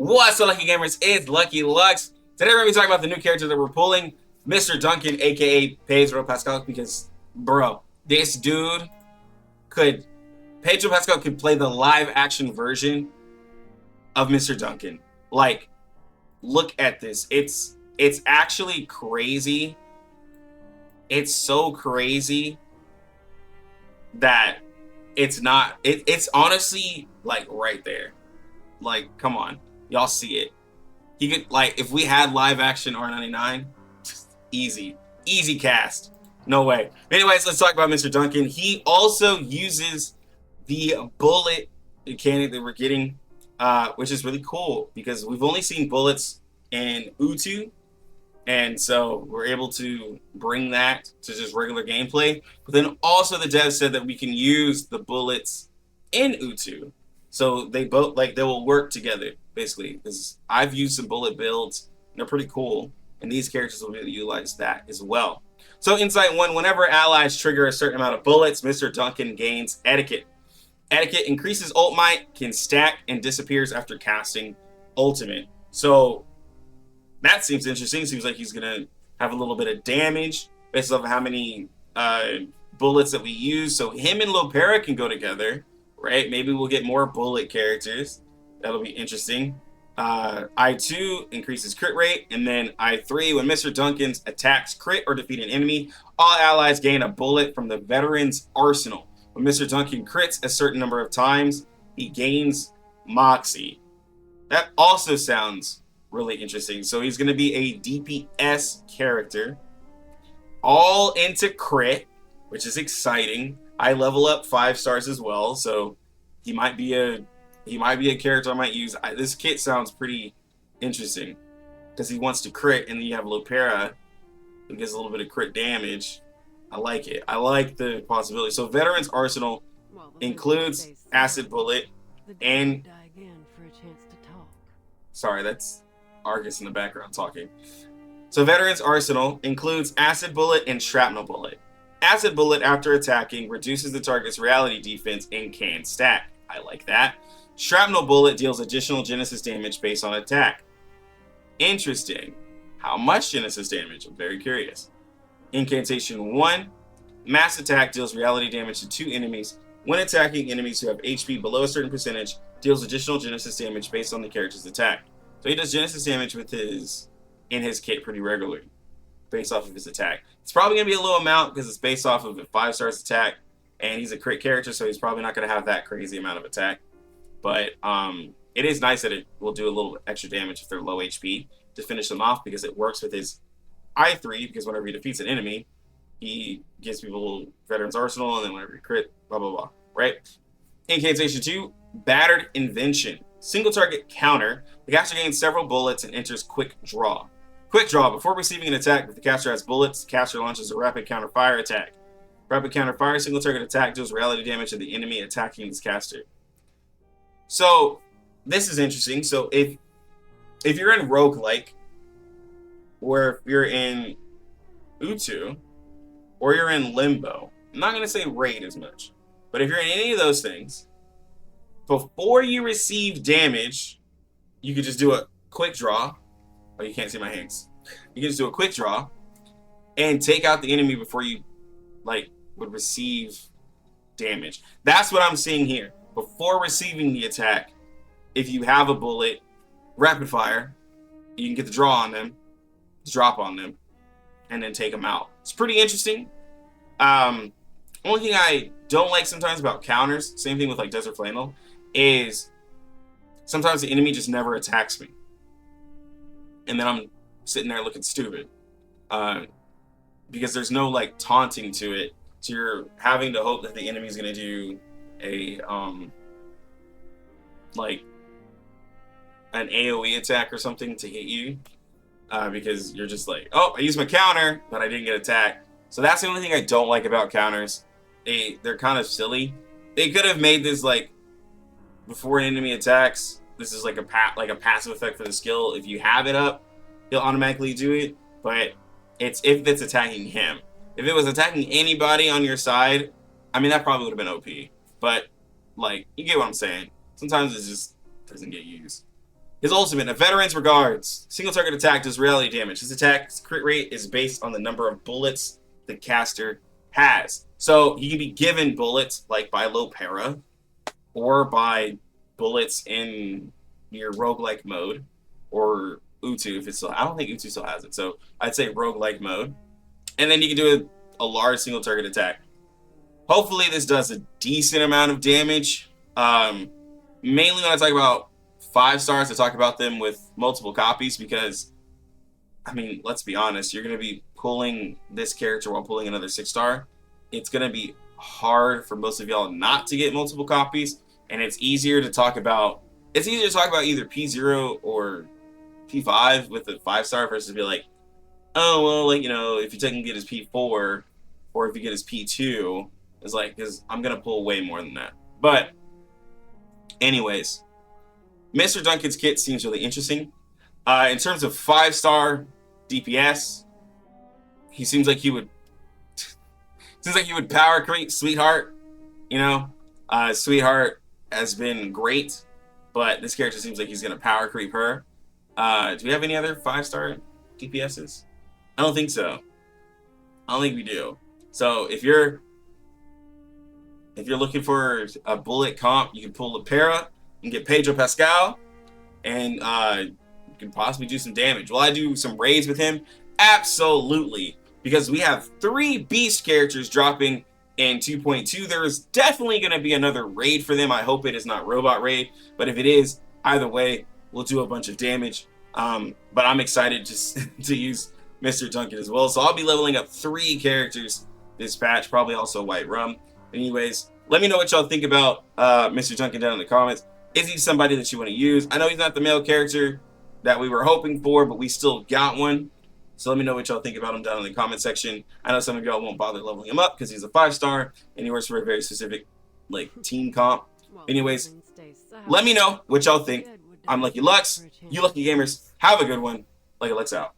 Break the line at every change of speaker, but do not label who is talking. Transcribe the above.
What's up, Lucky Gamers? It's Lucky Lux. Today we're going to be talking about the new character that we're pulling, Mr. Duncan, aka Pedro Pascal, because, bro, this dude Pedro Pascal could play the live action version of Mr. Duncan. Like, look at this. It's actually crazy. It's so crazy that it's not, it's honestly, like, right there. Like, come on. Y'all see it. He could, like, if we had live action R99, just easy cast. No way. Anyways, let's talk about Mr. Duncan. He also uses the bullet mechanic that we're getting, which is really cool because we've only seen bullets in Utu, and so we're able to bring that to just regular gameplay. But then also the devs said that we can use the bullets in Utu. So they both, like, they will work together, basically. Because I've used some bullet builds, and they're pretty cool. And these characters will be able to utilize that as well. So Insight 1, whenever allies trigger a certain amount of bullets, Mr. Duncan gains Etiquette. Etiquette increases ult might, can stack, and disappears after casting Ultimate. So that seems interesting. Seems like he's going to have a little bit of damage based off of how many bullets that we use. So him and Lopera can go together. Right? Maybe we'll get more bullet characters. That'll be interesting. I2 increases crit rate. And then I3, when Mr. Duncan's attacks crit or defeat an enemy, all allies gain a bullet from the veteran's arsenal. When Mr. Duncan crits a certain number of times, he gains Moxie. That also sounds really interesting. So he's going to be a DPS character. All into crit, which is exciting. I level up 5 stars as well, so he might be a character I might use. This kit sounds pretty interesting because he wants to crit, and then you have Lopera who gets a little bit of crit damage. I like it. I like the possibility. So Veteran's Arsenal includes Acid Bullet and sorry, that's Argus in the background talking. So Veteran's Arsenal includes Acid Bullet and Shrapnel Bullet. Acid Bullet, after attacking, reduces the target's reality defense and can stack. I like that. Shrapnel Bullet deals additional Genesis damage based on attack. Interesting. How much Genesis damage? I'm very curious. Incantation 1. Mass Attack deals reality damage to 2 enemies. When attacking enemies who have HP below a certain percentage, deals additional Genesis damage based on the character's attack. So he does Genesis damage with in his kit pretty regularly, based off of his attack. It's probably going to be a low amount because it's based off of a 5 stars attack, and he's a crit character, so he's probably not going to have that crazy amount of attack. But it is nice that it will do a little extra damage if they're low HP to finish them off, because it works with his I3, because whenever he defeats an enemy, he gives people Veteran's Arsenal, and then whenever he crit, blah, blah, blah, right? Incantation 2, Battered Invention. Single target counter. The caster gains several bullets and enters Quick Draw. Quick Draw. Before receiving an attack, if the caster has bullets, the caster launches a rapid counter fire attack. Rapid counter fire, single target attack deals reality damage to the enemy attacking this caster. So this is interesting. So if you're in roguelike, or if you're in Utu, or you're in Limbo, I'm not going to say raid as much, but if you're in any of those things, before you receive damage, you could just do a quick draw. Oh, you can't see my hands. You can just do a quick draw and take out the enemy before you, like, would receive damage. That's what I'm seeing here. Before receiving the attack, if you have a bullet, rapid fire, you can get the draw on them, drop on them, and then take them out. It's pretty interesting. Only thing I don't like sometimes about counters, same thing with like Desert Flannel, is sometimes the enemy just never attacks me. And then I'm sitting there looking stupid. Because there's no like taunting to it. So you're having to hope that the enemy's gonna do a like an AoE attack or something to hit you. Because you're just like, oh, I used my counter, but I didn't get attacked. So that's the only thing I don't like about counters. They're kind of silly. They could have made this like before an enemy attacks, this is like a passive effect for the skill. If you have it up, he'll automatically do it. But it's if it's attacking him. If it was attacking anybody on your side, I mean that probably would have been OP. But like, you get what I'm saying. Sometimes it just doesn't get used. His ultimate, a veteran's regards. Single target attack does reality damage. His attack's crit rate is based on the number of bullets the caster has. So he can be given bullets like by Lopera or by bullets in your roguelike mode or Utu if it's still. I don't think Utu still has it. So I'd say roguelike mode. And then you can do a large single target attack. Hopefully this does a decent amount of damage. Mainly when I talk about 5 stars, I talk about them with multiple copies because, I mean, let's be honest, you're going to be pulling this character while pulling another 6-star. It's going to be hard for most of y'all not to get multiple copies, and it's easier to talk about either P0 or P5 with a 5-star versus be like, oh, well, like, you know, if you take and get his P4 or if you get his P2, it's like, because I'm going to pull way more than that. But anyways, Mr. Duncan's kit seems really interesting. In terms of 5-star DPS, he seems like he would power creep Sweetheart. You know, Sweetheart has been great, but this character seems like he's gonna power creep her. Do we have any other 5-star DPSs? I don't think so. I don't think we do. So if you're looking for a bullet comp, you can pull Lepera and get Pedro Pascal, and you can possibly do some damage. Will I do some raids with him? Absolutely, because we have 3 beast characters dropping in 2.2. There is definitely going to be another raid for them. I hope it is not robot raid, but if it is, either way, we'll do a bunch of damage. But I'm excited just to use Mr. Duncan as well. So I'll be leveling up 3 characters this patch, probably also White Rum. Anyways, let me know what y'all think about Mr. Duncan down in the comments. Is he somebody that you want to use? I know he's not the male character that we were hoping for, but we still got one. So let me know what y'all think about him down in the comment section. I know some of y'all won't bother leveling him up because he's a 5-star and he works for a very specific team comp. Anyways, let me know what y'all think. I'm Lucky Lux. You lucky gamers, have a good one. Lucky Lux out.